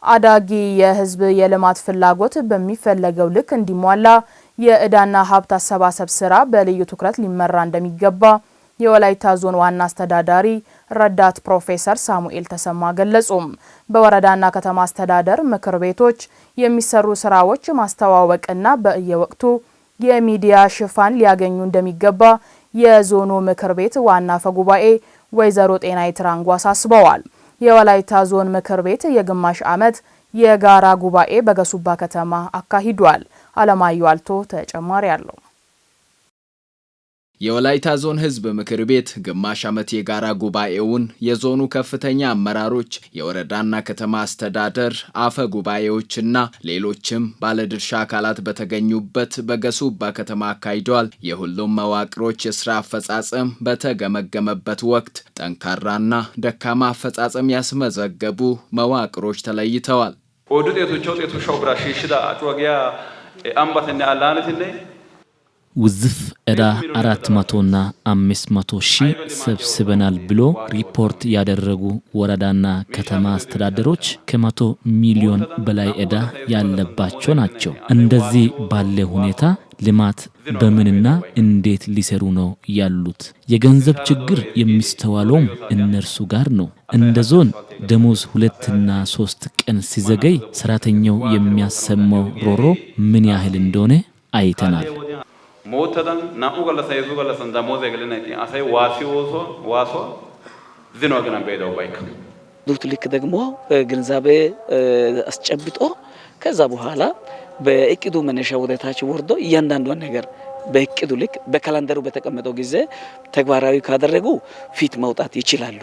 አዳጊ የህዝብ የልማት ፍላጎት በሚፈለገው ልክ እንዲሟላ የዕዳና ሀብት አሰባሰብ ስራ በልዩ ትኩረት ሊመራ እንደሚገባ የወላይታ ዞን ዋና አስተዳዳሪ ረዳት ፕሮፌሰር ሳሙኤል ተሰማ ገለጹ። በወረዳና ከተማ አስተዳደር ምክር ቤቶች የሚሰሩ ስራዎች ማስተዋወቅና በየወቅቱ የሚዲያ ሽፋን ሊያገኙ እንደሚገባ የዞኑ ምክር ቤት ዋና አፈጉባኤ ወይዘሮ ጤናይ ትራንጓ አሳስበዋል። የወላይታ ዞን ምክር ቤት የግማሽ ዓመት የጋራ ጉባኤ በገሱባ ከተማ አካሂዷል። አለማዩ አልቶ ተጨማሪ አለው። የወላይታ ዞን ህዝብ ምክር ቤት ግማሽ ዓመት የጋራ ጉባኤውን የዞኑ ከፍተኛ አመራሮች፣ የወረዳና ከተማ አስተዳደር አፈ ጉባኤዎችና ሌሎችም ባለድርሻ አካላት በተገኙበት በገሱባ ከተማ አካሂዷል። የሁሉም መዋቅሮች የስራ አፈጻጸም በተገመገመበት ወቅት ጠንካራና ደካማ አፈጻጸም ያስመዘገቡ መዋቅሮች ተለይተዋል። ኦዱጤቶቹ ብራሽሽዳ አጭዋጊያ አምባተኛ አላነትነ ውዝፍ ዕዳ 400ና 500 ሺህ ሰብስበናል ብሎ ሪፖርት ያደረጉ ወረዳና ከተማ አስተዳደሮች ከ100 ሚሊዮን በላይ ዕዳ ያለባቸው ናቸው። እንደዚህ ባለ ሁኔታ ልማት በምንና እንዴት ሊሰሩ ነው ያሉት? የገንዘብ ችግር የሚስተዋለውም እነርሱ ጋር ነው። እንደ ዞን ደሞዝ 2 እና 3 ቀን ሲዘገይ ሰራተኛው የሚያሰማው ሮሮ ምን ያህል እንደሆነ አይተናል። ሞተዳን ናኡ ገለሳ የዙ ገለሳ ደሞዝ ያገለናይ አሳይ ዋሶ ዝኖ ገና በይደው ባይክ ዱት ልክ ደግሞ ግንዛቤ አስጨብጦ ከዛ በኋላ በእቅዱ መነሻ ወደታች ወርዶ እያንዳንዱን ነገር በእቅዱ ልክ በካላንደሩ በተቀመጠው ጊዜ ተግባራዊ ካደረጉ ፊት መውጣት ይችላሉ።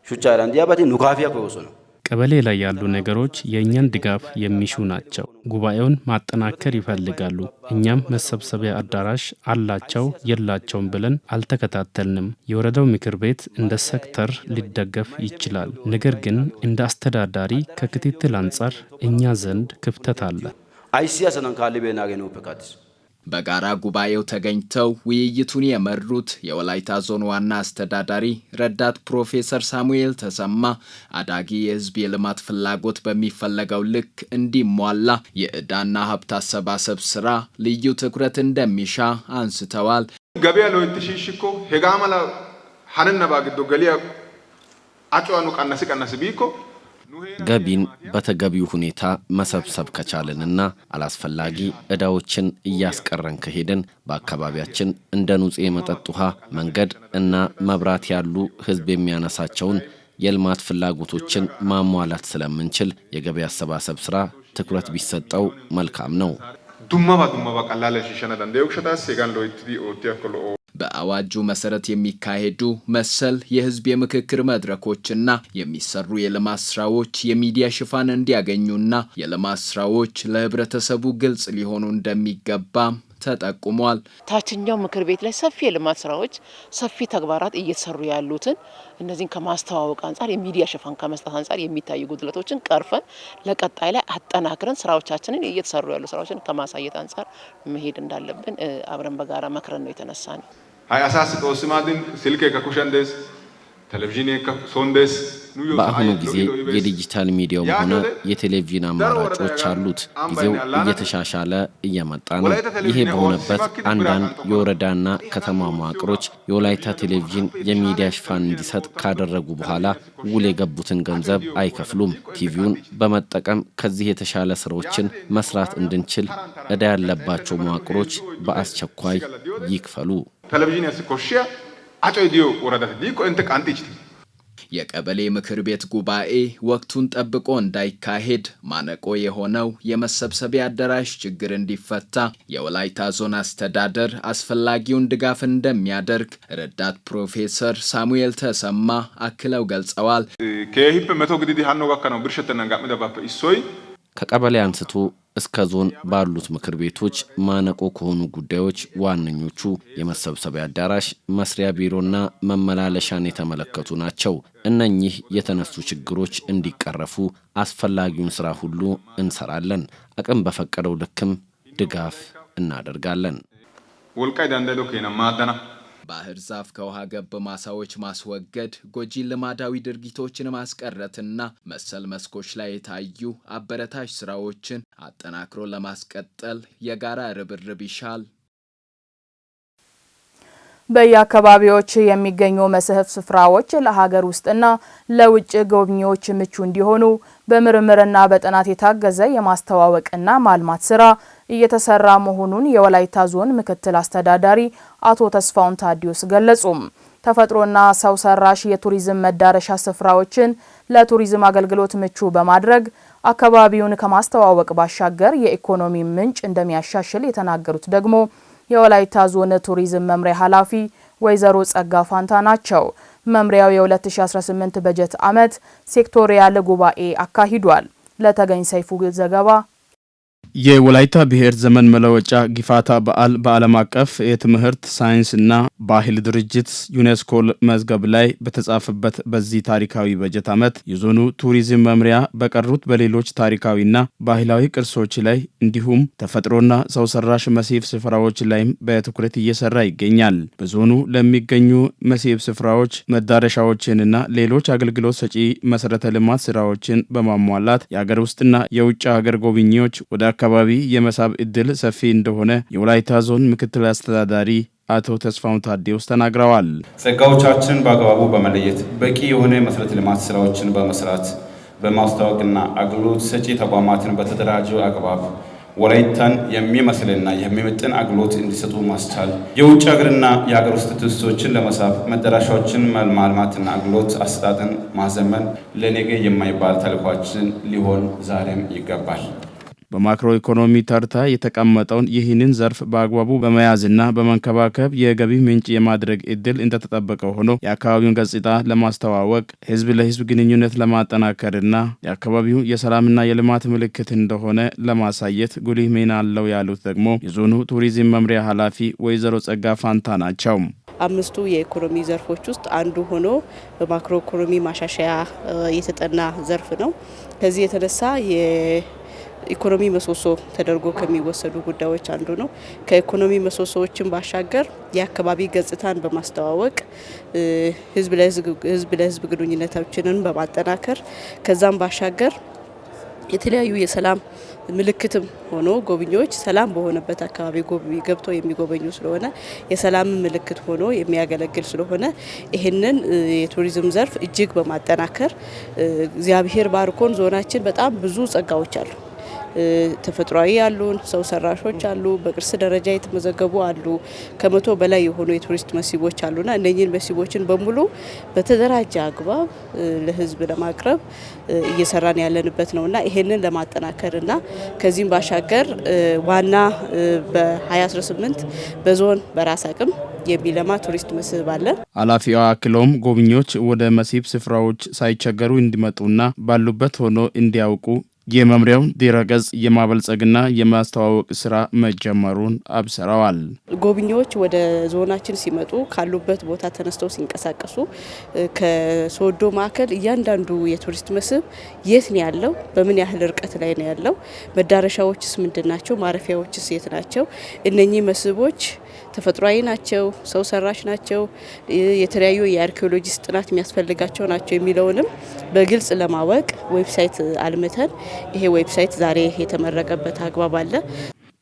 ሹቻራ እንዲያባቲ ኑካፊያ ቆሶ ነው። ቀበሌ ላይ ያሉ ነገሮች የእኛን ድጋፍ የሚሹ ናቸው። ጉባኤውን ማጠናከር ይፈልጋሉ። እኛም መሰብሰቢያ አዳራሽ አላቸው የላቸውም ብለን አልተከታተልንም። የወረዳው ምክር ቤት እንደ ሴክተር ሊደገፍ ይችላል። ነገር ግን እንደ አስተዳዳሪ ከክትትል አንጻር እኛ ዘንድ ክፍተት አለ። አይሲያሰናን ካሊቤና ገነው ፈቃድስ በጋራ ጉባኤው ተገኝተው ውይይቱን የመሩት የወላይታ ዞን ዋና አስተዳዳሪ ረዳት ፕሮፌሰር ሳሙኤል ተሰማ አዳጊ የህዝብ የልማት ፍላጎት በሚፈለገው ልክ እንዲሟላ የዕዳና ሀብት አሰባሰብ ስራ ልዩ ትኩረት እንደሚሻ አንስተዋል። ገበያ ለወይትሽሽኮ ሄጋማላ ሐነና ባግዶ ገሊያ አጫዋኑ ቀነስ ቢኮ ገቢን በተገቢው ሁኔታ መሰብሰብ ከቻለንና አላስፈላጊ ዕዳዎችን እያስቀረን ከሄድን በአካባቢያችን እንደ ንጹህ መጠጥ ውሃ፣ መንገድ እና መብራት ያሉ ህዝብ የሚያነሳቸውን የልማት ፍላጎቶችን ማሟላት ስለምንችል የገቢ አሰባሰብ ስራ ትኩረት ቢሰጠው መልካም ነው። ዱማባ ቀላል ሽሸና ደንደውክሽታ ሲጋን ሎይትዲ ኦቲያኮሎ በአዋጁ መሰረት የሚካሄዱ መሰል የህዝብ የምክክር መድረኮችና የሚሰሩ የልማት ስራዎች የሚዲያ ሽፋን እንዲያገኙና የልማት ስራዎች ለህብረተሰቡ ግልጽ ሊሆኑ እንደሚገባ ተጠቁሟል። ታችኛው ምክር ቤት ላይ ሰፊ የልማት ስራዎች፣ ሰፊ ተግባራት እየተሰሩ ያሉትን እነዚህን ከማስተዋወቅ አንጻር የሚዲያ ሽፋን ከመስጠት አንጻር የሚታዩ ጉድለቶችን ቀርፈን ለቀጣይ ላይ አጠናክረን ስራዎቻችንን እየተሰሩ ያሉ ስራዎችን ከማሳየት አንጻር መሄድ እንዳለብን አብረን በጋራ መክረን ነው የተነሳነው። አይ አሳስ ተወስማድን ስልኬ ከኩሸንደስ ቴሌቪዥን ከሶንደስ በአሁኑ ጊዜ የዲጂታል ሚዲያው ሆነ የቴሌቪዥን አማራጮች አሉት። ጊዜው እየተሻሻለ እየመጣ ነው። ይሄ በሆነበት አንዳንድ የወረዳና ከተማ መዋቅሮች የወላይታ ቴሌቪዥን የሚዲያ ሽፋን እንዲሰጥ ካደረጉ በኋላ ውል የገቡትን ገንዘብ አይከፍሉም። ቲቪውን በመጠቀም ከዚህ የተሻለ ስራዎችን መስራት እንድንችል ዕዳ ያለባቸው መዋቅሮች በአስቸኳይ ይክፈሉ። ቴሌቪዥን ያስኮሽያ አጮይዲዮ ወረዳት ዲኮ እንተ ቃንቲች የቀበሌ ምክር ቤት ጉባኤ ወቅቱን ጠብቆ እንዳይካሄድ ማነቆ የሆነው የመሰብሰቢያ አዳራሽ ችግር እንዲፈታ የወላይታ ዞን አስተዳደር አስፈላጊውን ድጋፍ እንደሚያደርግ ረዳት ፕሮፌሰር ሳሙኤል ተሰማ አክለው ገልጸዋል። ከሂፕ መቶ ግዲዲ ሃኖ ጋከነው ብርሸተና ጋምደባፈ ኢሶይ ከቀበሌ አንስቶ እስከ ዞን ባሉት ምክር ቤቶች ማነቆ ከሆኑ ጉዳዮች ዋነኞቹ የመሰብሰቢያ አዳራሽ፣ መስሪያ ቢሮና መመላለሻን የተመለከቱ ናቸው። እነኚህ የተነሱ ችግሮች እንዲቀረፉ አስፈላጊውን ስራ ሁሉ እንሰራለን። አቅም በፈቀደው ልክም ድጋፍ እናደርጋለን። ወልቃይ ዳንደሎ ከና ማዳና ባህር ዛፍ ከውሃ ገብ ማሳዎች ማስወገድ፣ ጎጂ ልማዳዊ ድርጊቶችን ማስቀረትና መሰል መስኮች ላይ የታዩ አበረታች ስራዎችን አጠናክሮ ለማስቀጠል የጋራ ርብርብ ይሻል። በየአካባቢዎች የሚገኙ መስህብ ስፍራዎች ለሀገር ውስጥና ለውጭ ጎብኚዎች ምቹ እንዲሆኑ በምርምርና በጥናት የታገዘ የማስተዋወቅና ማልማት ስራ እየተሰራ መሆኑን የወላይታ ዞን ምክትል አስተዳዳሪ አቶ ተስፋውን ታዲዮስ ገለጹ። ተፈጥሮና ሰው ሰራሽ የቱሪዝም መዳረሻ ስፍራዎችን ለቱሪዝም አገልግሎት ምቹ በማድረግ አካባቢውን ከማስተዋወቅ ባሻገር የኢኮኖሚ ምንጭ እንደሚያሻሽል የተናገሩት ደግሞ የወላይታ ዞን ቱሪዝም መምሪያ ኃላፊ ወይዘሮ ጸጋ ፋንታ ናቸው። መምሪያው የ2018 በጀት ዓመት ሴክቶሪያል ጉባኤ አካሂዷል። ለተገኝ ሰይፉ ዘገባ። የወላይታ ብሔር ዘመን መለወጫ ጊፋታ በዓል በዓለም አቀፍ የትምህርት ሳይንስና ባህል ድርጅት ዩኔስኮ መዝገብ ላይ በተጻፈበት በዚህ ታሪካዊ በጀት ዓመት የዞኑ ቱሪዝም መምሪያ በቀሩት በሌሎች ታሪካዊና ባህላዊ ቅርሶች ላይ እንዲሁም ተፈጥሮና ሰው ሰራሽ መስህብ ስፍራዎች ላይም በትኩረት እየሰራ ይገኛል። በዞኑ ለሚገኙ መስህብ ስፍራዎች መዳረሻዎችንና ሌሎች አገልግሎት ሰጪ መሰረተ ልማት ስራዎችን በማሟላት የሀገር ውስጥና የውጭ ሀገር ጎብኚዎች ወደ አካባቢ የመሳብ እድል ሰፊ እንደሆነ የወላይታ ዞን ምክትል አስተዳዳሪ አቶ ተስፋውን ታዲዮስ ተናግረዋል። ጸጋዎቻችን በአግባቡ በመለየት በቂ የሆነ መሰረተ ልማት ስራዎችን በመስራት በማስተዋወቅና አገልግሎት ሰጪ ተቋማትን በተደራጀ አግባብ ወላይታን የሚመስልና የሚመጥን አገልግሎት እንዲሰጡ ማስቻል፣ የውጭ ሀገርና የሀገር ውስጥ ቱሪስቶችን ለመሳብ መዳረሻዎችን ማልማትና አገልግሎት አሰጣጥን ማዘመን ለነገ የማይባል ተልዕኳችን ሊሆን ዛሬም ይገባል። በማክሮ ኢኮኖሚ ተርታ የተቀመጠውን ይህንን ዘርፍ በአግባቡ በመያዝና በመንከባከብ የገቢ ምንጭ የማድረግ እድል እንደተጠበቀ ሆኖ የአካባቢውን ገጽታ ለማስተዋወቅ ህዝብ ለህዝብ ግንኙነት ለማጠናከርና የአካባቢው የሰላምና የልማት ምልክት እንደሆነ ለማሳየት ጉልህ ሚና አለው ያሉት ደግሞ የዞኑ ቱሪዝም መምሪያ ኃላፊ ወይዘሮ ጸጋ ፋንታ ናቸው። አምስቱ የኢኮኖሚ ዘርፎች ውስጥ አንዱ ሆኖ በማክሮ ኢኮኖሚ ማሻሻያ የተጠና ዘርፍ ነው። ከዚህ የተነሳ ኢኮኖሚ ምሰሶ ተደርጎ ከሚወሰዱ ጉዳዮች አንዱ ነው። ከኢኮኖሚ ምሰሶዎችን ባሻገር የአካባቢ ገጽታን በማስተዋወቅ ህዝብ ለህዝብ ግንኙነቶችንን በማጠናከር ከዛም ባሻገር የተለያዩ የሰላም ምልክትም ሆኖ ጎብኚዎች ሰላም በሆነበት አካባቢ ገብቶ የሚጎበኙ ስለሆነ የሰላም ምልክት ሆኖ የሚያገለግል ስለሆነ ይህንን የቱሪዝም ዘርፍ እጅግ በማጠናከር እግዚአብሔር ባርኮን ዞናችን በጣም ብዙ ጸጋዎች አሉ። ተፈጥሯዊ ያሉን ሰው ሰራሾች አሉ፣ በቅርስ ደረጃ የተመዘገቡ አሉ፣ ከ100 በላይ የሆኑ የቱሪስት መስህቦች አሉና እነኚህን መስህቦችን በሙሉ በተደራጀ አግባብ ለህዝብ ለማቅረብ እየሰራን ያለንበት ነውና ይሄንን ለማጠናከርና ከዚህም ባሻገር ዋና በ2018 በዞን በራስ አቅም የሚለማ ቱሪስት መስህብ አለ። ኃላፊዋ አክለውም ጎብኚዎች ወደ መስህብ ስፍራዎች ሳይቸገሩ እንዲመጡና ባሉበት ሆኖ እንዲያውቁ የመምሪያውን ድረገጽ የማበልጸግና የማስተዋወቅ ስራ መጀመሩን አብስረዋል። ጎብኚዎች ወደ ዞናችን ሲመጡ ካሉበት ቦታ ተነስተው ሲንቀሳቀሱ ከሶዶ ማዕከል እያንዳንዱ የቱሪስት መስህብ የት ነው ያለው፣ በምን ያህል ርቀት ላይ ነው ያለው፣ መዳረሻዎችስ ምንድናቸው፣ ማረፊያዎችስ የት ናቸው፣ እነኚህ መስህቦች ተፈጥሯዊ ናቸው፣ ሰው ሰራሽ ናቸው፣ የተለያዩ የአርኪኦሎጂስት ጥናት የሚያስፈልጋቸው ናቸው የሚለውንም በግልጽ ለማወቅ ዌብሳይት አልምተን ይሄ ዌብሳይት ዛሬ የተመረቀበት አግባብ አለ።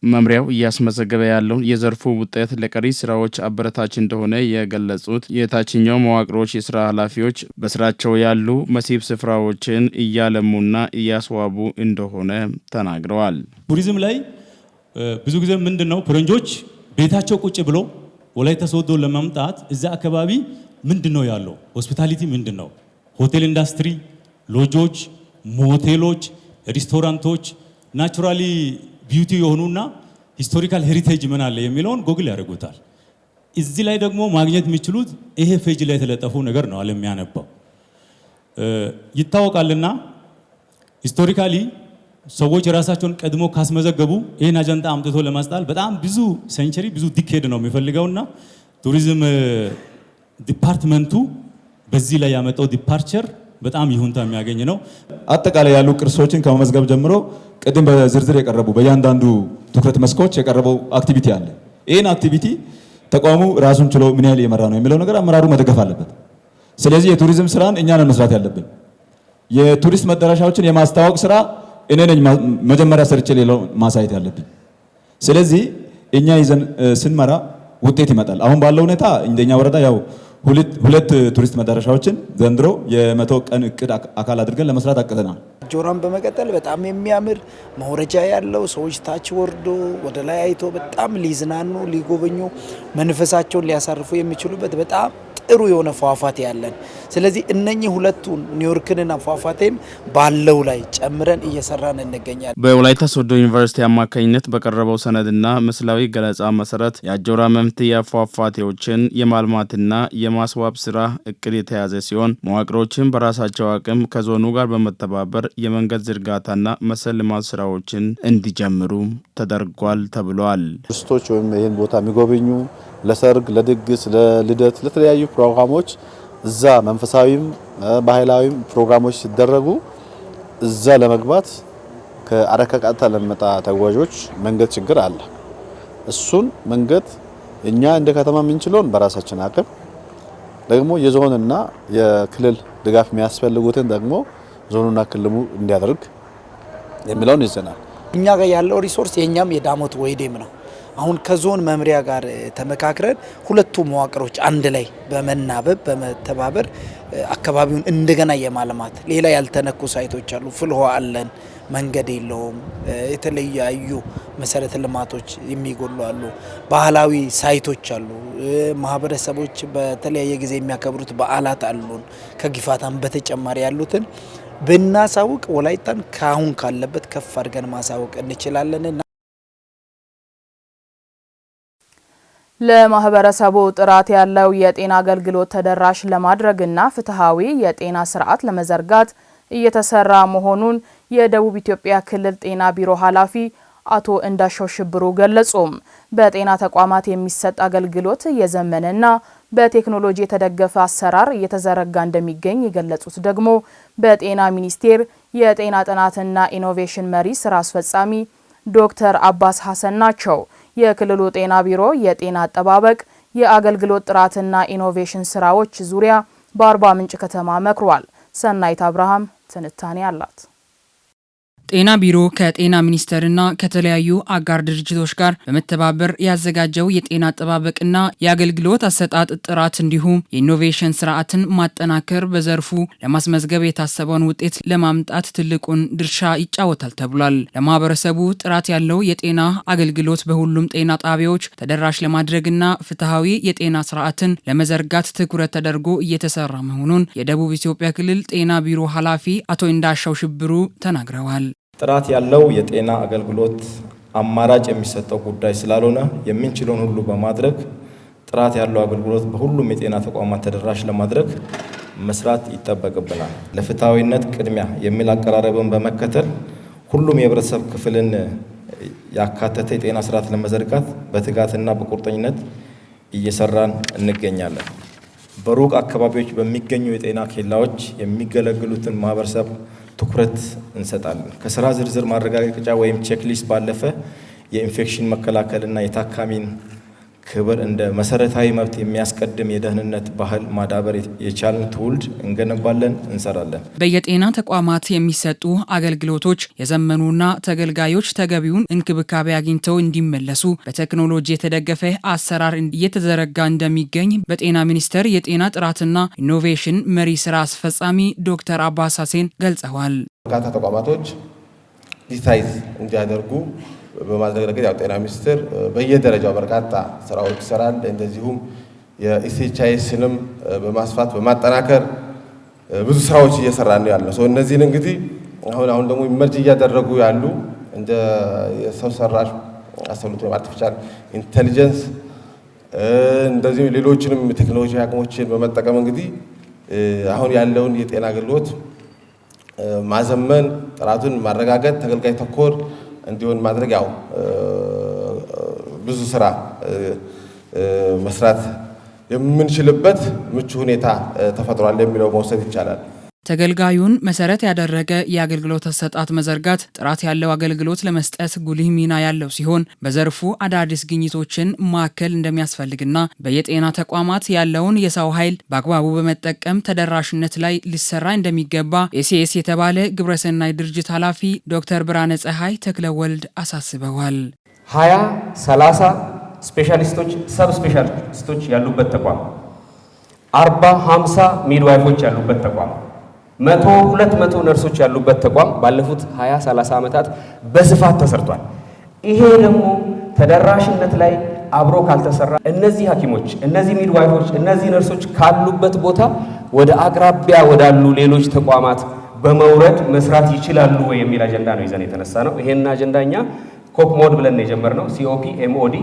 መምሪያው እያስመዘገበ ያለው የዘርፉ ውጤት ለቀሪ ስራዎች አበረታች እንደሆነ የገለጹት የታችኛው መዋቅሮች የስራ ኃላፊዎች በስራቸው ያሉ መስህብ ስፍራዎችን እያለሙና እያስዋቡ እንደሆነ ተናግረዋል። ቱሪዝም ላይ ብዙ ጊዜ ምንድነው ፈረንጆች ቤታቸው ቁጭ ብሎ ወላይታ ሶዶ ለማምጣት እዛ አካባቢ ምንድነው ያለው፣ ሆስፒታሊቲ ምንድነው፣ ሆቴል ኢንዱስትሪ፣ ሎጆች፣ ሞቴሎች፣ ሬስቶራንቶች ናቹራሊ ቢዩቲ የሆኑና ሂስቶሪካል ሄሪቴጅ ምን አለ የሚለውን ጎግል ያደርጉታል። እዚህ ላይ ደግሞ ማግኘት የሚችሉት ይሄ ፔጅ ላይ የተለጠፉ ነገር ነው ዓለም የሚያነባው ይታወቃልና ሂስቶሪካሊ ሰዎች ራሳቸውን ቀድሞ ካስመዘገቡ ይሄን አጀንዳ አምጥቶ ለማስጣል በጣም ብዙ ሴንቸሪ ብዙ ዲኬድ ነው የሚፈልገውና ቱሪዝም ዲፓርትመንቱ በዚህ ላይ ያመጣው ዲፓርቸር በጣም ይሁንታ የሚያገኝ ነው። አጠቃላይ ያሉ ቅርሶችን ከመመዝገብ ጀምሮ ቅድም በዝርዝር የቀረቡ በእያንዳንዱ ትኩረት መስኮች የቀረበው አክቲቪቲ አለ። ይህን አክቲቪቲ ተቋሙ ራሱን ችሎ ምን ያህል እየመራ ነው የሚለው ነገር አመራሩ መደገፍ አለበት። ስለዚህ የቱሪዝም ስራን እኛ ነን መስራት ያለብን። የቱሪስት መዳረሻዎችን የማስተዋወቅ ስራ እኔ ነኝ መጀመሪያ ሰርቼ ሌላው ማሳየት ያለብን። ስለዚህ እኛ ይዘን ስንመራ ውጤት ይመጣል። አሁን ባለው ሁኔታ እንደኛ ወረዳ ያው ሁለት ቱሪስት መዳረሻዎችን ዘንድሮ የ100 ቀን እቅድ አካል አድርገን ለመስራት አቅደናል። ጆራን በመቀጠል በጣም የሚያምር መውረጃ ያለው ሰዎች ታች ወርዶ ወደ ላይ አይቶ በጣም ሊዝናኑ ሊጎበኙ መንፈሳቸውን ሊያሳርፉ የሚችሉበት በጣም ጥሩ የሆነ ፏፏቴ ያለን። ስለዚህ እነኚህ ሁለቱን ኒውዮርክንና ፏፏቴን ባለው ላይ ጨምረን እየሰራን እንገኛለን። በወላይታ ሶዶ ዩኒቨርሲቲ አማካኝነት በቀረበው ሰነድና ምስላዊ ገለጻ መሰረት የአጆራ መምትያ ፏፏቴዎችን የማልማትና የማስዋብ ስራ እቅድ የተያዘ ሲሆን መዋቅሮችን በራሳቸው አቅም ከዞኑ ጋር በመተባበር የመንገድ ዝርጋታና መሰል ልማት ስራዎችን እንዲጀምሩ ተደርጓል ተብሏል። ቱሪስቶች ወይም ይህን ቦታ የሚጎበኙ ለሰርግ፣ ለድግስ፣ ለልደት፣ ለተለያዩ ፕሮግራሞች እዛ መንፈሳዊም ባህላዊም ፕሮግራሞች ሲደረጉ እዛ ለመግባት ከአረካ ቀጥታ ለሚመጣ ተጓዦች መንገድ ችግር አለ። እሱን መንገድ እኛ እንደ ከተማ የምንችለውን በራሳችን አቅም ደግሞ የዞንና የክልል ድጋፍ የሚያስፈልጉትን ደግሞ ዞኑና ክልሉ እንዲያደርግ የሚለውን ይዘናል። እኛ ጋር ያለው ሪሶርስ የኛም የዳሞት ወይዴም ነው። አሁን ከዞን መምሪያ ጋር ተመካክረን ሁለቱ መዋቅሮች አንድ ላይ በመናበብ በመተባበር አካባቢውን እንደገና የማልማት ሌላ ያልተነኩ ሳይቶች አሉ። ፍልሆ አለን፣ መንገድ የለውም። የተለያዩ መሰረተ ልማቶች የሚጎሉ አሉ። ባህላዊ ሳይቶች አሉ። ማህበረሰቦች በተለያየ ጊዜ የሚያከብሩት በዓላት አሉን። ከጊፋታም በተጨማሪ ያሉትን ብናሳውቅ ወላይታን ካሁን ካለበት ከፍ አድርገን ማሳወቅ እንችላለን። ለማህበረሰቡ ጥራት ያለው የጤና አገልግሎት ተደራሽ ለማድረግና ፍትሃዊ የጤና ስርዓት ለመዘርጋት እየተሰራ መሆኑን የደቡብ ኢትዮጵያ ክልል ጤና ቢሮ ኃላፊ አቶ እንዳሻው ሽብሩ ገለጹም። በጤና ተቋማት የሚሰጥ አገልግሎት የዘመነና በቴክኖሎጂ የተደገፈ አሰራር እየተዘረጋ እንደሚገኝ የገለጹት ደግሞ በጤና ሚኒስቴር የጤና ጥናትና ኢኖቬሽን መሪ ስራ አስፈጻሚ ዶክተር አባስ ሐሰን ናቸው። የክልሉ ጤና ቢሮ የጤና አጠባበቅ የአገልግሎት ጥራትና ኢኖቬሽን ስራዎች ዙሪያ በአርባ ምንጭ ከተማ መክሯል። ሰናይት አብርሃም ትንታኔ አላት። ጤና ቢሮ ከጤና ሚኒስቴርና ከተለያዩ አጋር ድርጅቶች ጋር በመተባበር ያዘጋጀው የጤና አጠባበቅና የአገልግሎት አሰጣጥ ጥራት እንዲሁም የኢኖቬሽን ስርዓትን ማጠናከር በዘርፉ ለማስመዝገብ የታሰበውን ውጤት ለማምጣት ትልቁን ድርሻ ይጫወታል ተብሏል። ለማህበረሰቡ ጥራት ያለው የጤና አገልግሎት በሁሉም ጤና ጣቢያዎች ተደራሽ ለማድረግና ፍትሃዊ የጤና ስርዓትን ለመዘርጋት ትኩረት ተደርጎ እየተሰራ መሆኑን የደቡብ ኢትዮጵያ ክልል ጤና ቢሮ ኃላፊ አቶ እንዳሻው ሽብሩ ተናግረዋል። ጥራት ያለው የጤና አገልግሎት አማራጭ የሚሰጠው ጉዳይ ስላልሆነ የምንችለውን ሁሉ በማድረግ ጥራት ያለው አገልግሎት በሁሉም የጤና ተቋማት ተደራሽ ለማድረግ መስራት ይጠበቅብናል። ለፍትሃዊነት ቅድሚያ የሚል አቀራረብን በመከተል ሁሉም የህብረተሰብ ክፍልን ያካተተ የጤና ስርዓት ለመዘርጋት በትጋትና በቁርጠኝነት እየሰራን እንገኛለን። በሩቅ አካባቢዎች በሚገኙ የጤና ኬላዎች የሚገለግሉትን ማህበረሰብ ትኩረት እንሰጣለን። ከስራ ዝርዝር ማረጋገጫ ወይም ቼክሊስት ባለፈ የኢንፌክሽን መከላከልና የታካሚን ክብር እንደ መሰረታዊ መብት የሚያስቀድም የደህንነት ባህል ማዳበር የቻልን ትውልድ እንገነባለን፣ እንሰራለን። በየጤና ተቋማት የሚሰጡ አገልግሎቶች የዘመኑና ተገልጋዮች ተገቢውን እንክብካቤ አግኝተው እንዲመለሱ በቴክኖሎጂ የተደገፈ አሰራር እየተዘረጋ እንደሚገኝ በጤና ሚኒስቴር የጤና ጥራትና ኢኖቬሽን መሪ ስራ አስፈጻሚ ዶክተር አባስ ሐሰን ገልጸዋል። በርካታ ተቋማቶች ዲጂታይዝ እንዲያደርጉ በማድረግ ረገድ ያው ጤና ሚኒስቴር በየደረጃው በርካታ ስራዎች ይሰራል። እንደዚሁም የኢሲኤችአይኤስንም በማስፋት በማጠናከር ብዙ ስራዎች እየሰራ ነው ያለው። እነዚህን እንግዲህ አሁን ደግሞ ኢመርጅ እያደረጉ ያሉ እንደ የሰው ሰራሽ አስተውሎት ወይም አርቲፊሻል ኢንተሊጀንስ እንደዚህ ሌሎችንም ቴክኖሎጂ አቅሞችን በመጠቀም እንግዲህ አሁን ያለውን የጤና አገልግሎት ማዘመን፣ ጥራቱን ማረጋገጥ፣ ተገልጋይ ተኮር እንዲሆን ማድረግ ያው ብዙ ስራ መስራት የምንችልበት ምቹ ሁኔታ ተፈጥሯል የሚለው መውሰድ ይቻላል። ተገልጋዩን መሰረት ያደረገ የአገልግሎት አሰጣጥ መዘርጋት ጥራት ያለው አገልግሎት ለመስጠት ጉልህ ሚና ያለው ሲሆን በዘርፉ አዳዲስ ግኝቶችን ማዕከል እንደሚያስፈልግና በየጤና ተቋማት ያለውን የሰው ኃይል በአግባቡ በመጠቀም ተደራሽነት ላይ ሊሰራ እንደሚገባ ኤሲኤስ የተባለ ግብረሰናይ ድርጅት ኃላፊ ዶክተር ብርሃነ ፀሐይ ተክለወልድ አሳስበዋል። 20-30 ስፔሻሊስቶች ሰብ ስፔሻሊስቶች ያሉበት ተቋም 40-50 ሚድዋይፎች ያሉበት ተቋም 100-200 ነርሶች ያሉበት ተቋም ባለፉት 20-30 ዓመታት በስፋት ተሰርቷል። ይሄ ደግሞ ተደራሽነት ላይ አብሮ ካልተሰራ እነዚህ ሐኪሞች፣ እነዚህ ሚድዋይፎች፣ እነዚህ ነርሶች ካሉበት ቦታ ወደ አቅራቢያ ወዳሉ ሌሎች ተቋማት በመውረድ መስራት ይችላሉ ወይ የሚል አጀንዳ ነው ይዘን የተነሳ ነው። ይሄን አጀንዳኛ ኮፕ ሞድ ብለን የጀመርነው COP MOD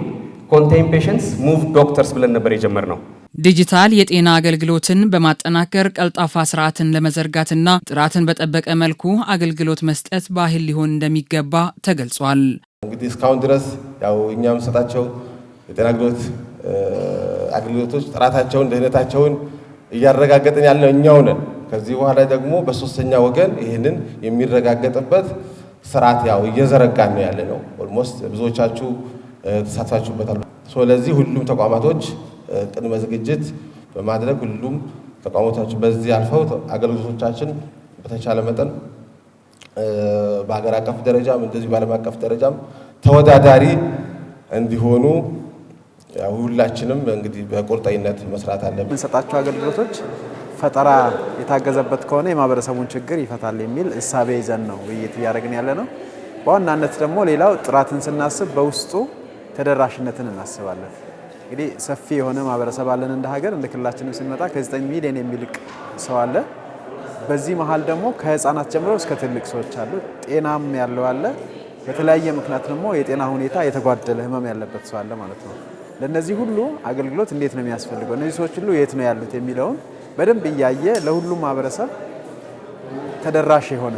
ኮንቴን ፔሸንትስ ሙቭ ዶክተርስ ብለን ነበር የጀመርነው። ዲጂታል የጤና አገልግሎትን በማጠናከር ቀልጣፋ ስርዓትን ለመዘርጋትና ጥራትን በጠበቀ መልኩ አገልግሎት መስጠት ባህል ሊሆን እንደሚገባ ተገልጿል። እንግዲህ እስካሁን ድረስ ያው እኛ የምንሰጣቸው የጤና አገልግሎቶች ጥራታቸውን፣ ደህንነታቸውን እያረጋገጥን ያለው እኛው ነን። ከዚህ በኋላ ደግሞ በሶስተኛ ወገን ይህንን የሚረጋገጥበት ስርዓት ያው እየዘረጋን ነው ያለ ነው። ኦልሞስት ብዙዎቻችሁ ተሳትፋችሁበታል። ስለዚህ ሁሉም ተቋማቶች ቅድመ ዝግጅት በማድረግ ሁሉም ተቋማቶች በዚህ አልፈው አገልግሎቶቻችን በተቻለ መጠን በአገር አቀፍ ደረጃም እንደዚህ በዓለም አቀፍ ደረጃም ተወዳዳሪ እንዲሆኑ ያው ሁላችንም እንግዲህ በቁርጠኝነት መስራት አለብን። የምንሰጣቸው አገልግሎቶች ፈጠራ የታገዘበት ከሆነ የማህበረሰቡን ችግር ይፈታል የሚል እሳቤ ይዘን ነው ውይይት እያደረግን ያለ ነው። በዋናነት ደግሞ ሌላው ጥራትን ስናስብ በውስጡ ተደራሽነትን እናስባለን። እንግዲህ ሰፊ የሆነ ማህበረሰብ አለን እንደ ሀገር። እንደ ክልላችንም ስንመጣ ከ9 ሚሊዮን የሚልቅ ሰው አለ። በዚህ መሃል ደግሞ ከህፃናት ጀምሮ እስከ ትልቅ ሰዎች አሉ። ጤናም ያለው አለ። በተለያየ ምክንያት ደግሞ የጤና ሁኔታ የተጓደለ ህመም ያለበት ሰው አለ ማለት ነው። ለነዚህ ሁሉ አገልግሎት እንዴት ነው የሚያስፈልገው፣ እነዚህ ሰዎች ሁሉ የት ነው ያሉት የሚለውን በደንብ እያየ ለሁሉም ማህበረሰብ ተደራሽ የሆነ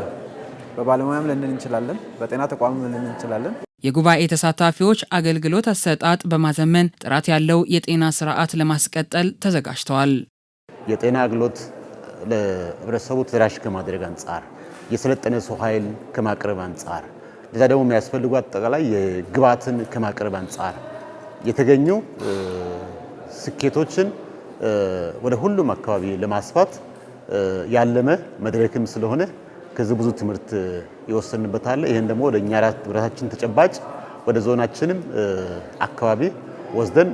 በባለሙያም ልንል እንችላለን፣ በጤና ተቋምም ልንል እንችላለን። የጉባኤ ተሳታፊዎች አገልግሎት አሰጣጥ በማዘመን ጥራት ያለው የጤና ስርዓት ለማስቀጠል ተዘጋጅተዋል። የጤና አገልግሎት ለህብረተሰቡ ተደራሽ ከማድረግ አንጻር፣ የሰለጠነ ሰው ኃይል ከማቅረብ አንጻር፣ ለዛ ደግሞ የሚያስፈልጉ አጠቃላይ የግብዓትን ከማቅረብ አንጻር የተገኙ ስኬቶችን ወደ ሁሉም አካባቢ ለማስፋት ያለመ መድረክም ስለሆነ ከዚህ ብዙ ትምህርት ይወሰንበታል። ይሄን ደግሞ ወደ እኛ ራሳችን ተጨባጭ ወደ ዞናችንም አካባቢ ወስደን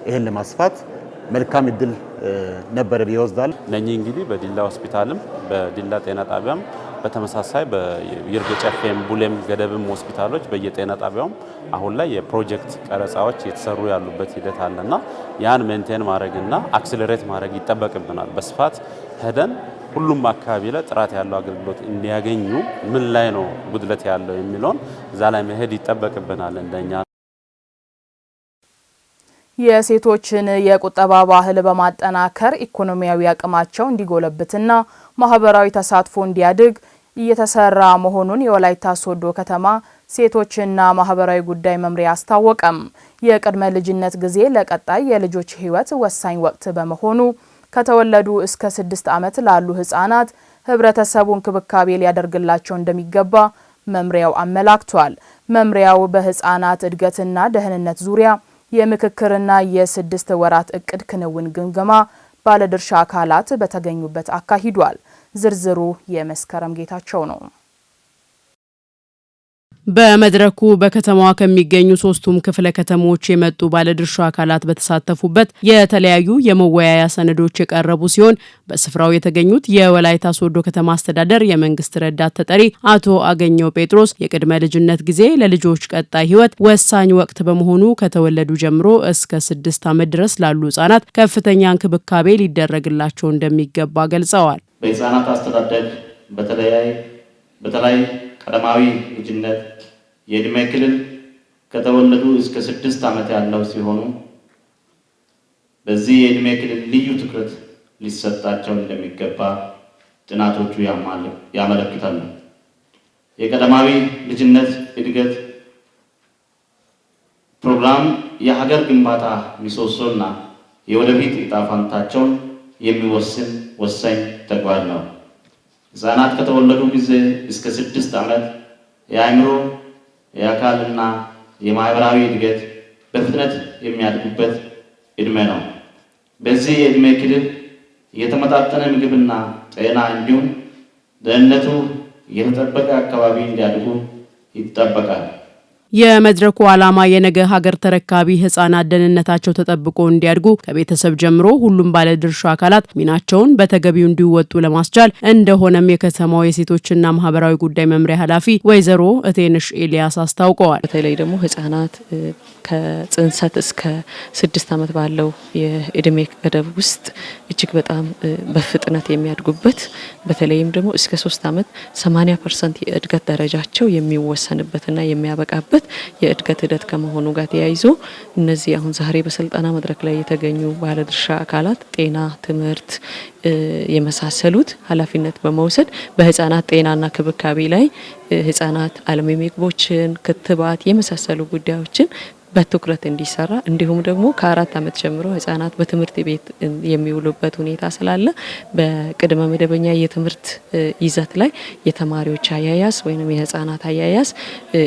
ይሄን ለማስፋት መልካም እድል ነበር ይወስዳል። እነኚህ እንግዲህ በዲላ ሆስፒታልም በዲላ ጤና ጣቢያም በተመሳሳይ በይርጋ ጨፌም ቡሌም ገደብም ሆስፒታሎች በየጤና ጣቢያውም አሁን ላይ የፕሮጀክት ቀረጻዎች የተሰሩ ያሉበት ሂደት አለና ያን ሜንቴን ማድረግና አክሰለሬት ማድረግ ይጠበቅብናል። በስፋት ሄደን ሁሉም አካባቢ ላይ ጥራት ያለው አገልግሎት እንዲያገኙ ምን ላይ ነው ጉድለት ያለው የሚለውን እዛ ላይ መሄድ ይጠበቅብናል እንደኛ። የሴቶችን የቁጠባ ባህል በማጠናከር ኢኮኖሚያዊ አቅማቸው እንዲጎለብትና ማህበራዊ ተሳትፎ እንዲያድግ እየተሰራ መሆኑን የወላይታ ሶዶ ከተማ ሴቶችና ማህበራዊ ጉዳይ መምሪያ አስታወቀም። የቅድመ ልጅነት ጊዜ ለቀጣይ የልጆች ህይወት ወሳኝ ወቅት በመሆኑ ከተወለዱ እስከ 6 ዓመት ላሉ ህፃናት ህብረተሰቡ እንክብካቤ ሊያደርግላቸው እንደሚገባ መምሪያው አመላክቷል። መምሪያው በህፃናት እድገትና ደህንነት ዙሪያ የምክክርና የ6 ወራት እቅድ ክንውን ግምገማ ባለድርሻ አካላት በተገኙበት አካሂዷል። ዝርዝሩ የመስከረም ጌታቸው ነው። በመድረኩ በከተማዋ ከሚገኙ 3ቱም ክፍለ ከተሞች የመጡ ባለድርሻ አካላት በተሳተፉበት የተለያዩ የመወያያ ሰነዶች የቀረቡ ሲሆን በስፍራው የተገኙት የወላይታ ሶዶ ከተማ አስተዳደር የመንግስት ረዳት ተጠሪ አቶ አገኘው ጴጥሮስ የቅድመ ልጅነት ጊዜ ለልጆች ቀጣይ ህይወት ወሳኝ ወቅት በመሆኑ ከተወለዱ ጀምሮ እስከ 6 ዓመት ድረስ ላሉ ህጻናት ከፍተኛ እንክብካቤ ሊደረግላቸው እንደሚገባ ገልጸዋል። በህጻናት አስተዳደግ በተለይ ቀዳማዊ ልጅነት የእድሜ ክልል ከተወለዱ እስከ 6 ዓመት ያለው ሲሆኑ በዚህ የእድሜ ክልል ልዩ ትኩረት ሊሰጣቸው እንደሚገባ ጥናቶቹ ያመለክታሉ። የቀዳማዊ ልጅነት እድገት ፕሮግራም የሀገር ግንባታ ምሰሶና የወደፊት ዕጣ ፈንታቸውን የሚወስን ወሳኝ ተግባር ነው። ሕፃናት ከተወለዱ ጊዜ እስከ 6 ዓመት የአእምሮ የአካልና የማህበራዊ እድገት በፍጥነት የሚያድጉበት እድሜ ነው። በዚህ የእድሜ ክልል የተመጣጠነ ምግብና ጤና እንዲሁም ደህንነቱ የተጠበቀ አካባቢ እንዲያድጉ ይጠበቃል። የመድረኩ ዓላማ የነገ ሀገር ተረካቢ ህጻናት ደህንነታቸው ተጠብቆ እንዲያድጉ ከቤተሰብ ጀምሮ ሁሉም ባለድርሻ አካላት ሚናቸውን በተገቢው እንዲወጡ ለማስቻል እንደሆነም የከተማው የሴቶችና ማህበራዊ ጉዳይ መምሪያ ኃላፊ ወይዘሮ እቴንሽ ኤልያስ አስታውቀዋል። በተለይ ደግሞ ህጻናት ከጽንሰት እስከ 6 ዓመት ባለው የእድሜ ገደብ ውስጥ እጅግ በጣም በፍጥነት የሚያድጉበት በተለይም ደግሞ እስከ 3 ዓመት 80% የእድገት ደረጃቸው የሚወሰንበትና የሚያበቃበት የእድገት ሂደት ከመሆኑ ጋር ተያይዞ እነዚህ አሁን ዛሬ በስልጠና መድረክ ላይ የተገኙ ባለድርሻ አካላት ጤና፣ ትምህርት የመሳሰሉት ኃላፊነት በመውሰድ በህፃናት ጤናና ክብካቤ ላይ ህፃናት አልሚ ምግቦችን፣ ክትባት የመሳሰሉ ጉዳዮችን በትኩረት እንዲሰራ እንዲሁም ደግሞ ከ4 ዓመት ጀምሮ ህፃናት በትምህርት ቤት የሚውሉበት ሁኔታ ስላለ በቅድመ መደበኛ የትምህርት ይዘት ላይ የተማሪዎች አያያዝ ወይንም የህፃናት አያያዝ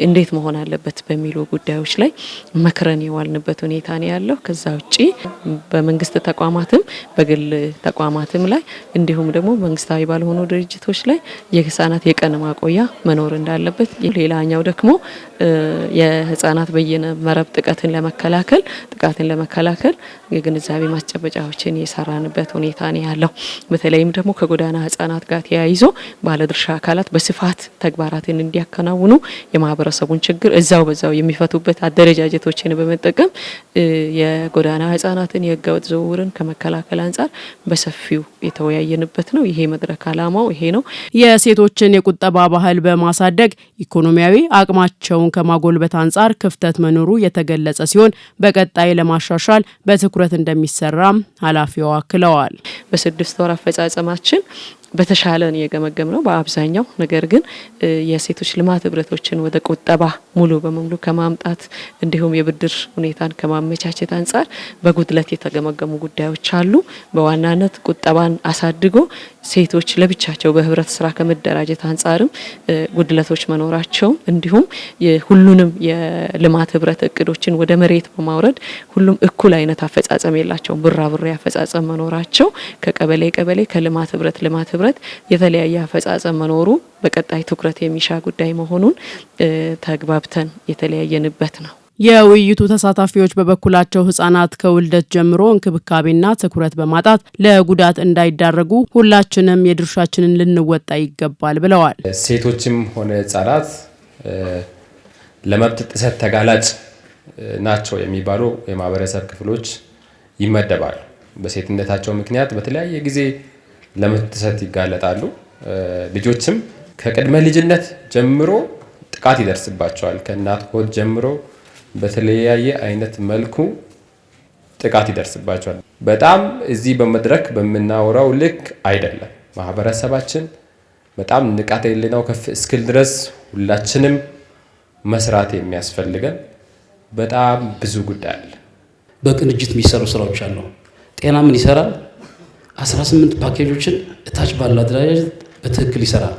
እንዴት መሆን አለበት በሚሉ ጉዳዮች ላይ መክረን የዋልንበት ሁኔታ ነው ያለው። ከዛ ውጪ በመንግስት ተቋማትም በግል ተቋማትም ላይ እንዲሁም ደግሞ መንግስታዊ ባልሆኑ ድርጅቶች ላይ የህፃናት የቀን ማቆያ መኖር እንዳለበት፣ ሌላኛው ደግሞ የህፃናት በየነ መረብ ጥቃትን ለመከላከል የግንዛቤ ማስጨበጫዎችን የሰራንበት ሁኔታ ነው ያለው። በተለይም ደግሞ ከጎዳና ህፃናት ጋር ተያይዞ ባለድርሻ አካላት በስፋት ተግባራትን እንዲያከናውኑ የማህበረሰቡን ችግር በዛው የሚፈቱበት አደረጃጀቶችን በመጠቀም የጎዳና ህፃናትን የህገወጥ ዝውውርን ከመከላከል አንጻር በሰፊው የተወያየንበት ነው። ይሄ መድረክ ዓላማው ይሄ ነው። የሴቶችን የቁጠባ ባህል በማሳደግ ኢኮኖሚያዊ አቅማቸውን ከማጎልበት አንጻር ክፍተት መኖሩ የተገለጸ ሲሆን በቀጣይ ለማሻሻል በትኩረት እንደሚሰራም ኃላፊዋ አክለዋል። በ6 ወር አፈጻጸማችን በተሻለን የገመገም ነው በአብዛኛው። ነገር ግን የሴቶች ልማት ህብረቶችን ወደ ቁጠባ ሙሉ በሙሉ ከማምጣት እንዲሁም የብድር ሁኔታን ከማመቻቸት አንጻር በጉድለት የተገመገሙ ጉዳዮች አሉ። በዋናነት ቁጠባን አሳድጎ ሴቶች ለብቻቸው በህብረት ስራ ከመደራጀት አንጻርም ጉድለቶች መኖራቸው እንዲሁም ሁሉንም የልማት ህብረት እቅዶችን ወደ መሬት በማውረድ ሁሉም እኩል አይነት አፈጻጸም የላቸው ብራብሬ አፈጻጸም መኖራቸው ከቀበሌ ከልማት ህብረት የተለያየ አፈጻጸም መኖሩ በቀጣይ ትኩረት የሚሻ ጉዳይ መሆኑን ተግባብተን የተለያየንበት ነው። የውይይቱ ተሳታፊዎች በበኩላቸው ህጻናት ከውልደት ጀምሮ እንክብካቤና ትኩረት በማጣት ለጉዳት እንዳይዳረጉ ሁላችንም የድርሻችንን ልንወጣ ይገባል ብለዋል። ሴቶችም ሆነ ህጻናት ለመብት ጥሰት ተጋላጭ ናቸው የሚባሉ የማህበረሰብ ክፍሎች ይመደባሉ። በሴትነታቸው ምክንያት በተለያየ ጊዜ ለመብት ጥሰት ይጋለጣሉ። ልጆችም ከቅድመ ልጅነት ጀምሮ ጥቃት ይደርስባቸዋል። ከእናት ሆድ ጀምሮ በተለያየ አይነት መልኩ ጥቃት ይደርስባቸዋል። በጣም እዚህ በመድረክ በምናወራው ልክ አይደለም። ማህበረሰባችን በጣም ንቃተ ህሊናው ከፍ እስክል ድረስ ሁላችንም መስራት የሚያስፈልገን በጣም ብዙ ጉዳይ አለ። በቅንጅት የሚሰሩ ስራዎች አሉ። ጤና ምን ይሰራል? 18 ፓኬጆችን እታች ባለው አደረጃጀት በትክክል ይሰራል።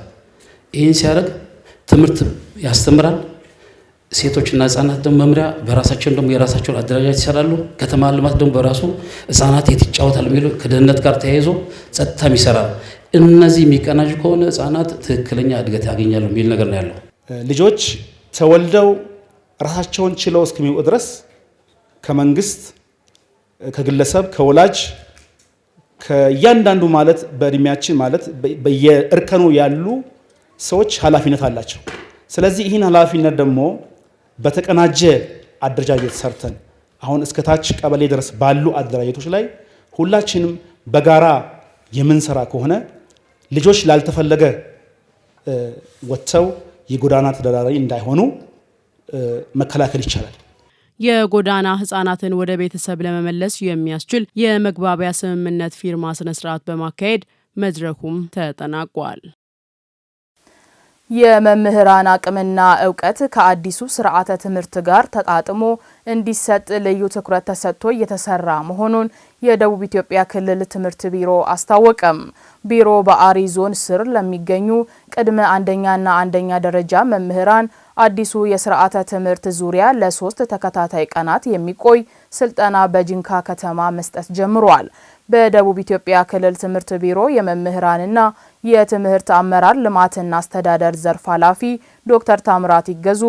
ይህን ሲያደርግ ትምህርት ያስተምራል። ሴቶችና ህጻናት ደግሞ መምሪያ በራሳቸው ደግሞ የራሳቸውን አደረጃጀት ይሰራሉ። ከተማ ልማት ደግሞ በራሱ ህጻናት የት ይጫወታል የሚሉ ከደህንነት ጋር ተያይዞ ጸጥታም ይሰራል። እነዚህ የሚቀናጁ ከሆነ ህጻናት ትክክለኛ እድገት ያገኛሉ የሚል ነገር ነው ያለው። ልጆች ተወልደው ራሳቸውን ችለው እስከሚወጡ ድረስ ከመንግስት፣ ከግለሰብ፣ ከወላጅ ከእያንዳንዱ ማለት በእድሜያችን ማለት በየእርከኑ ያሉ ሰዎች ኃላፊነት አላቸው። ስለዚህ ይህን ኃላፊነት ደግሞ በተቀናጀ አደረጃጀት ሰርተን አሁን እስከታች ቀበሌ ድረስ ባሉ አደረጃጀቶች ላይ ሁላችንም በጋራ የምንሰራ ከሆነ ልጆች ላልተፈለገ ወጥተው የጎዳና ተዳዳሪ እንዳይሆኑ መከላከል ይቻላል። የጎዳና ህጻናትን ወደ ቤተሰብ ለመመለስ የሚያስችል የመግባቢያ ስምምነት ፊርማ ስነስርዓት በማካሄድ መድረኩም ተጠናቋል። የመምህራን አቅምና እውቀት ከአዲሱ ስርዓተ ትምህርት ጋር ተጣጥሞ እንዲሰጥ ልዩ ትኩረት ተሰጥቶ እየተሰራ መሆኑን የደቡብ ኢትዮጵያ ክልል ትምህርት ቢሮ አስታወቀም። ቢሮ በአሪ ዞን ስር ለሚገኙ ቅድመ አንደኛና አንደኛ ደረጃ መምህራን አዲሱ የስርዓተ ትምህርት ዙሪያ ለ3 ተከታታይ ቀናት የሚቆይ ስልጠና በጂንካ ከተማ መስጠት ጀምሯል። በደቡብ ኢትዮጵያ ክልል ትምህርት ቢሮ የመምህራንና የትምህርት አመራር ልማትና አስተዳደር ዘርፍ ኃላፊ ዶክተር ታምራት ይገዙ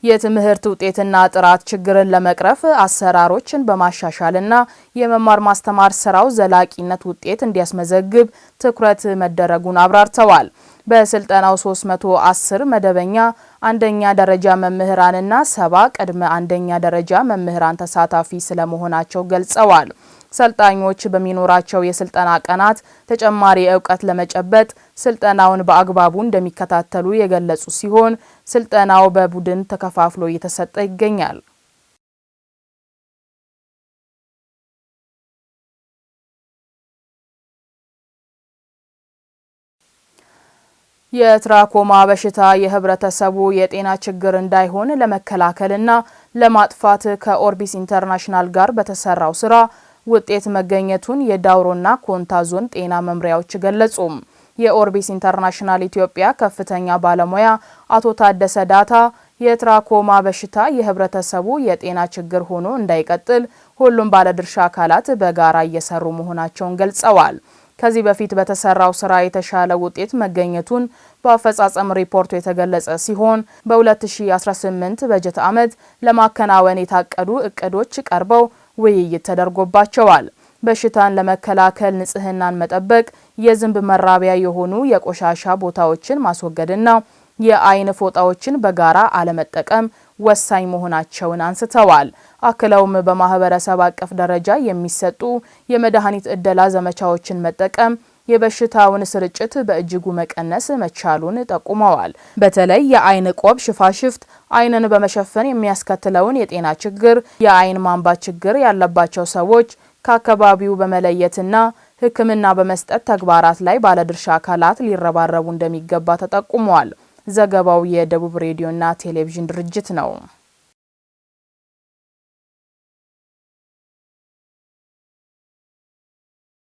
የትምህርት ውጤትና ጥራት ችግርን ለመቅረፍ አሰራሮችን በማሻሻልና የመማር ማስተማር ስራው ዘላቂነት ውጤት እንዲያስመዘግብ ትኩረት መደረጉን አብራርተዋል። በስልጠናው 310 መደበኛ አንደኛ ደረጃ መምህራንና 70 ቅድመ አንደኛ ደረጃ መምህራን ተሳታፊ ስለመሆናቸው ገልጸዋል። ሰልጣኞች በሚኖራቸው የስልጠና ቀናት ተጨማሪ ዕውቀት ለመጨበጥ ስልጠናውን በአግባቡ እንደሚከታተሉ የገለጹ ሲሆን ስልጠናው በቡድን ተከፋፍሎ እየተሰጠ ይገኛል። የትራኮማ በሽታ የህብረተሰቡ የጤና ችግር እንዳይሆን ለመከላከልና ለማጥፋት ከኦርቢስ ኢንተርናሽናል ጋር በተሰራው ስራ ውጤት መገኘቱን የዳውሮና ኮንታ ዞን ጤና መምሪያዎች ገለጹ። የኦርቢስ ኢንተርናሽናል ኢትዮጵያ ከፍተኛ ባለሙያ አቶ ታደሰ ዳታ የትራኮማ በሽታ የህብረተሰቡ የጤና ችግር ሆኖ እንዳይቀጥል ሁሉም ባለድርሻ አካላት በጋራ እየሰሩ መሆናቸውን ገልጸዋል። ከዚህ በፊት በተሰራው ስራ የተሻለ ውጤት መገኘቱን በአፈጻጸም ሪፖርቱ የተገለጸ ሲሆን በ2018 በጀት ዓመት ለማከናወን የታቀዱ እቅዶች ቀርበው ውይይት ተደርጎባቸዋል። በሽታን ለመከላከል ንጽህናን መጠበቅ፣ የዝንብ መራቢያ የሆኑ የቆሻሻ ቦታዎችን ማስወገድና የአይን ፎጣዎችን በጋራ አለመጠቀም ወሳኝ መሆናቸውን አንስተዋል። አክለውም በማህበረሰብ አቀፍ ደረጃ የሚሰጡ የመድኃኒት እደላ ዘመቻዎችን መጠቀም የበሽታውን ስርጭት በእጅጉ መቀነስ መቻሉን ጠቁመዋል። በተለይ የአይን ቆብ ሽፋሽፍት አይንን በመሸፈን የሚያስከትለውን የጤና ችግር፣ የአይን ማንባ ችግር ያለባቸው ሰዎች ከአካባቢው በመለየትና ሕክምና በመስጠት ተግባራት ላይ ባለድርሻ አካላት ሊረባረቡ እንደሚገባ ተጠቁመዋል። ዘገባው የደቡብ ሬዲዮና ቴሌቪዥን ድርጅት ነው።